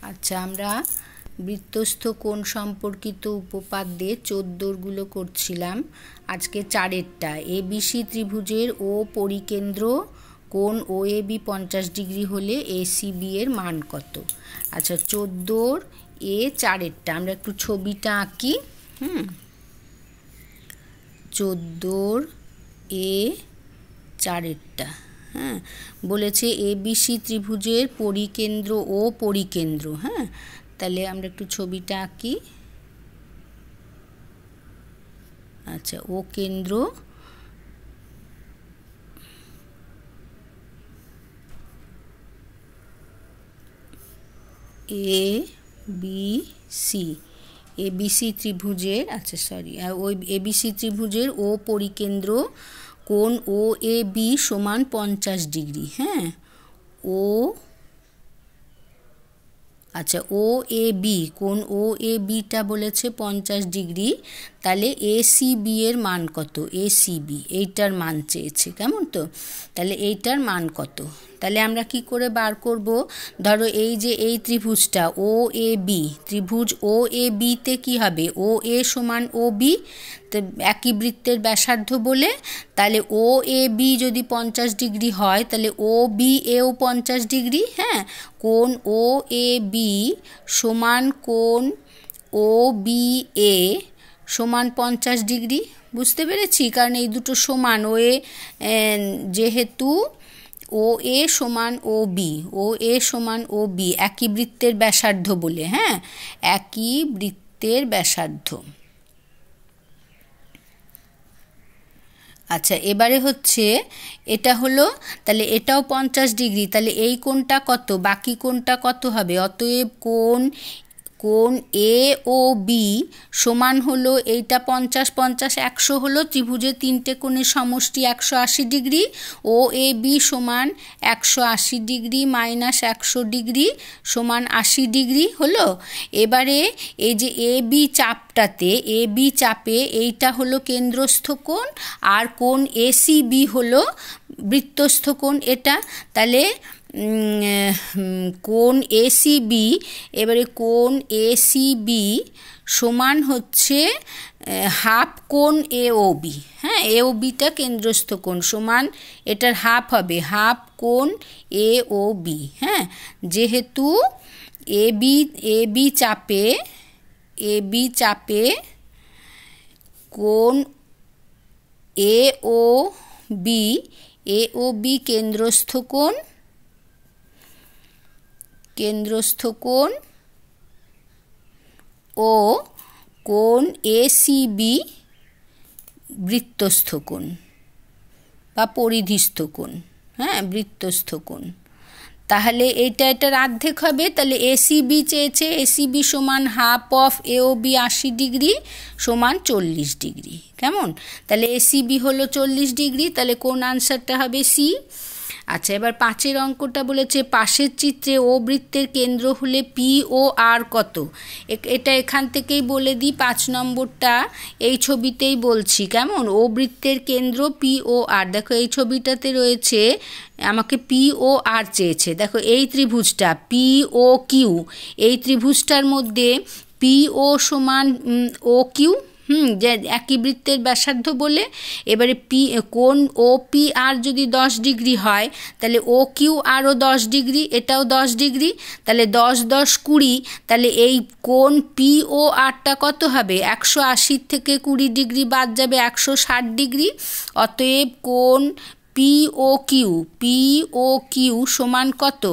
আচ্ছা, আমরা বৃত্তস্থ কোণ সম্পর্কিত উপপাদ্যে 14গুলো করছিলাম। আজকে 4এরটা। এবিসি ত্রিভুজের ও পরিকেন্দ্র কোণ ওএবি 50 ডিগ্রি হলে এসিবি এর মান কত? আচ্ছা, 14 এ 4এরটা আমরা একটু ছবিটা আঁকি। 14 এ 4এরটা। হ্যাঁ, বলেছে এবিসি ত্রিভুজের পরিকেন্দ্র ও পরিকেন্দ্র। হ্যাঁ, তাহলে আমরা একটু ছবিটা আঁকি। আচ্ছা, ও কেন্দ্র এ বি সি, এবিসি ত্রিভুজের, আচ্ছা সরি, ওই এবিসি ত্রিভুজের ও পরিকেন্দ্র কোণ ও এ বি সমান 50 ডিগ্রি। হ্যাঁ, ও আচ্ছা, ও এ বি, কোণ ও এ বিটা বলেছে 50 ডিগ্রি। তাহলে এসিবি এর মান কত? এসিবি এইটার মান চেয়েছে, কেমন তো? তাহলে এইটার মান কত? তাহলে আমরা কি করে বার করব? ধরো এই যে এই ত্রিভুজটা ও এ বি, ত্রিভুজ ও এ বিতে কী হবে? ও এ সমান ও বি, তো একই বৃত্তের ব্যাসার্ধ বলে, তাহলে ও এ বি যদি 50 ডিগ্রি হয় তাহলে ও বি এও 50 ডিগ্রি। হ্যাঁ, কোণ ও এ বি সমান কোণ ও বি এ সমান 50 ডিগ্রি। বুঝতে পেরেছি? কারণ এই দুটো সমান, ও এ যেহেতু ও এ সমান ও বি, ও এ সমান ও বি একই বৃত্তের ব্যাসার্ধ বলে। হ্যাঁ, একই বৃত্তের ব্যাসার্ধ। আচ্ছা, এবারে হচ্ছে এটা হলো, তাহলে এটাও 50 ডিগ্রি, তাহলে এই কোণটা কত? বাকি কোণটা কত হবে? অতএব কোণ এ ও বি সমান হলো এইটা 50 50 100 হলো, ত্রিভুজের তিনটে কোণের সমষ্টি 180 ডিগ্রি। ও এ বি সমান 180 ডিগ্রি মাইনাস 100 ডিগ্রি সমান 80 ডিগ্রি হলো। এবারে এই যে এ বি চাপটাতে, এ বি চাপে এইটা হলো কেন্দ্রস্থ কোণ, আর কোণ এসিবি হলো বৃত্তস্থ কোণ এটা। তাহলে কোণ এসিবি, এবারে কোণ এসিবি সমান হচ্ছে হাফ কোণ এওবি। হ্যাঁ, এওবিটা কেন্দ্রস্থ কোণ সমান এটার হাফ হবে, হাফ কোণ এওবি। হ্যাঁ, যেহেতু এবি চাপে কোণ এওবি কেন্দ্রস্থ কোণ ও কোণ এসিবি বৃত্তস্থ কোণ বা পরিধিস্থ কোণ। হ্যাঁ, বৃত্তস্থ কোণ। তাহলে এটার অর্ধেক হবে। তাহলে এসিবি চেয়েছে, এসিবি সমান হাফ অফ এওবি 80 ডিগ্রি সমান 40 ডিগ্রি। কেমন? তাহলে এসিবি হলো 40 ডিগ্রি, তাহলে কোন আনসারটা হবে? সি। আচ্ছা, এবার 5এর অঙ্কটা বলেছে পাশের চিত্রে ও বৃত্তের কেন্দ্র হলে পি ও আর কত? এটা এখান থেকেই বলে দিই, 5 নম্বরটা এই ছবিতেই বলছি। কেমন? ও বৃত্তের কেন্দ্র পি ও আর, দেখো এই ছবিটাতে রয়েছে, আমাকে পি ও আর চেয়েছে। দেখো এই ত্রিভুজটা পি ও কিউ, এই ত্রিভুজটার মধ্যে পি ও সমান ও কিউ, যে একই বৃত্তের ব্যাসার্ধ বলে। এবারে কোণ ও পি আর যদি 10 ডিগ্রি হয় তাহলে ও কিউ আরও 10 ডিগ্রি, এটাও 10 ডিগ্রি, তাহলে 10 10 20, তাহলে এই কোণ পি ও আরটা কত হবে? 180 থেকে 20 ডিগ্রি বাদ যাবে 160 ডিগ্রি। অতএব কোণ পি ও কিউ সমান কত?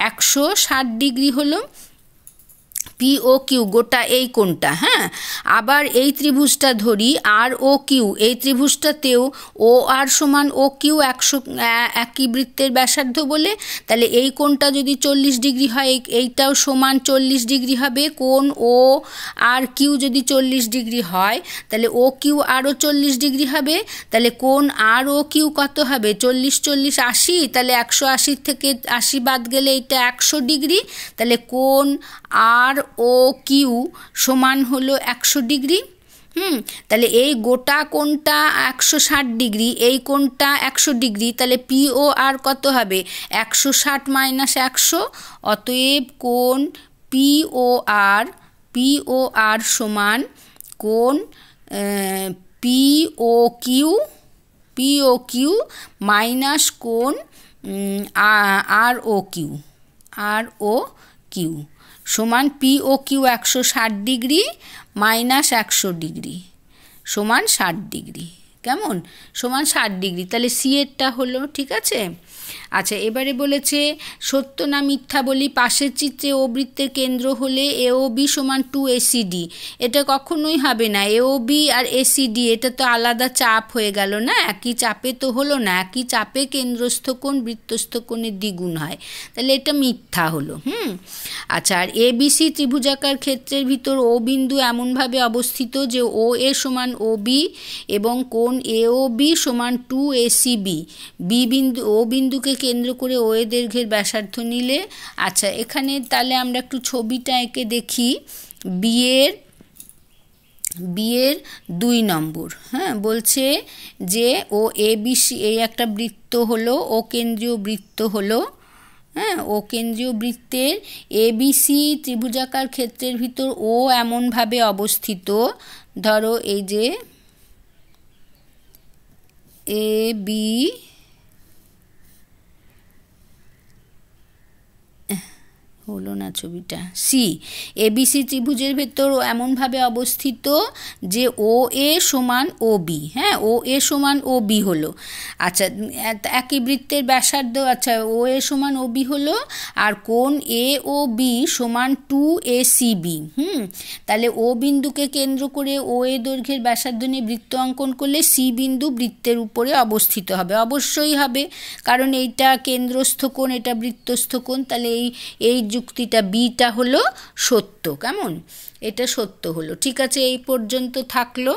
160 ডিগ্রি হলো পি ও কিউ, গোটা এই কোণটা। হ্যাঁ, আবার এই ত্রিভুজটা ধরি আর ও কিউ, এই ত্রিভুজটাতেও ও আর সমান ও কিউ একই বৃত্তের ব্যাসার্ধ বলে, তাহলে এই কোণটা যদি 40 ডিগ্রি হয় এইটাও সমান 40 ডিগ্রি হবে। কোণ ও আর কিউ যদি 40 ডিগ্রি হয় তাহলে ও কিউ আরও 40 ডিগ্রি হবে। তাহলে কোণ আর ও কিউ কত হবে? 40 40 80, তাহলে 180 থেকে 80 বাদ গেলে এটা 100 ডিগ্রি। তাহলে কোণ আর ও কিউ সমান হলো 100 ডিগ্রি। তাহলে এই গোটা কোণটা 160 ডিগ্রি, এই কোণটা 100 ডিগ্রি, তাহলে পি ও আর কত হবে? 160 মাইনাস 100, অতএব কোণ POR সমান কোণ POQ মাইনাস কোণ ROQ সমান POQ 160 ডিগ্রি মাইনাস 100 ডিগ্রি সমান 60 ডিগ্রি। কেমন? সমান 60 ডিগ্রি। তাহলে সি এরটা হলো, ঠিক আছে। আচ্ছা, এবারে বলেছে সত্য না মিথ্যা বলি, পাশের চিত্রে ও বৃত্তের কেন্দ্র হলে AOB সমান 2ACD। এটা কখনোই হবে না। AOB আর ACD এটা তো আলাদা চাপ হয়ে গেল না, একই চাপে তো হলো না। একই চাপে কেন্দ্রস্থ কোণ বৃত্তস্থ কোণের দ্বিগুণ হয়, তাহলে এটা মিথ্যা হলো। আচ্ছা, আর ABC ত্রিভুজাকার ক্ষেত্রের ভিতর ও বিন্দু এমনভাবে অবস্থিত যে OA সমান OB এবং কোণ AOB সমান 2ACB। ও বিন্দুকে কেন্দ্র করে OA দৈর্ঘ্যের ব্যাসার্ধ নিলে, আচ্ছা এখানে তাহলে আমরা একটু ছবিটা এঁকে দেখি। বিয়ের 2 নম্বর, বলছে যে ও ABC এই একটা বৃত্ত হলো, ও কেন্দ্রীয় বৃত্ত হলো। ও কেন্দ্রীয় বৃত্তের ABC ত্রিভুজাকার ক্ষেত্রের ভিতর ও এমনভাবে অবস্থিত, ধরো এই যে AB হলো না ছবিটা, ABC ত্রিভুজের ভেতর এমনভাবে অবস্থিত যে OA সমান OB। OA সমান OB হলো। আচ্ছা, একই বৃত্তের ব্যাসার্ধ, আচ্ছা OA সমান OB হলো, আর কোণ AOB সমান 2ACB। তাহলে ও বিন্দুকে কেন্দ্র করে OA দৈর্ঘ্যের ব্যাসার্ধ নিয়ে বৃত্ত অঙ্কন করলে C বিন্দু বৃত্তের উপরে অবস্থিত হবে। অবশ্যই হবে, কারণ এইটা কেন্দ্রস্থ কোণ, এটা বৃত্তস্থ কোণ। তাহলে এই যুক্তিটা বিটা হলো সত্য। কেমন? এটা সত্য হলো। ঠিক আছে, এই পর্যন্ত থাকলো।